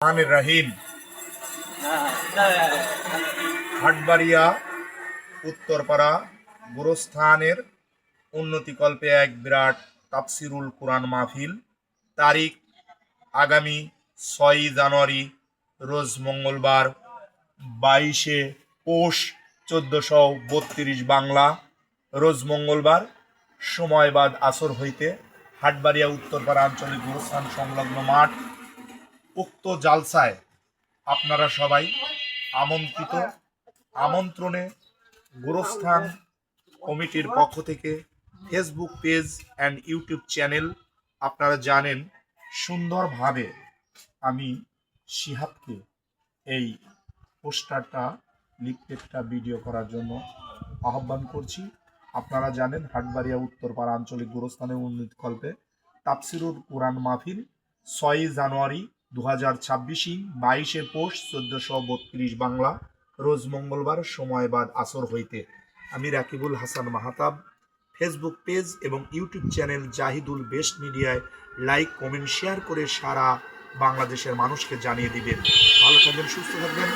রহিম হাটবাড়িয়া উত্তরপাড়া গোরস্থানের উন্নতিকল্পে এক বিরাট তাফসিরুল কুরআন মাহফিল। তারিখ আগামী 6ই জানুয়ারি রোজ মঙ্গলবার 22শে পৌষ 1432 বাংলা রোজ মঙ্গলবার সময় বাদ আসর হইতে হাটবাড়িয়া উত্তরপাড়া আঞ্চলিক গোরস্থান সংলগ্ন মাঠ। উক্ত জালসায় আপনারা সবাই আমন্ত্রিত। আমন্ত্রণে গোরস্থান কমিটির পক্ষ থেকে Facebook page and YouTube channel আপনারা জানেন সুন্দরভাবে আমি শিহাবকে এই পোস্টারটা লিফলেটটা ভিডিও করার জন্য আহ্বান করছি। আপনারা জানেন হাটবাড়িয়া উত্তরপাড়া আঞ্চলিক গোরস্থানের উন্নতিকল্পে তাফসিরুল কুরআন মাহফিল 6ই জানুয়ারি 2026 22শে পৌষ 1432 বাংলা রোজ মঙ্গলবার সময় বাদ আসর হইতে। আমি রাকিবুল হাসান মাহতাব ফেসবুক পেজ এবং ইউটিউব চ্যানেল জাহিদুল বেস্ট মিডিয়ায় লাইক কমেন্ট শেয়ার করে সারা বাংলাদেশের মানুষকে জানিয়ে দিবেন। ভালো থাকবেন, সুস্থ থাকবেন।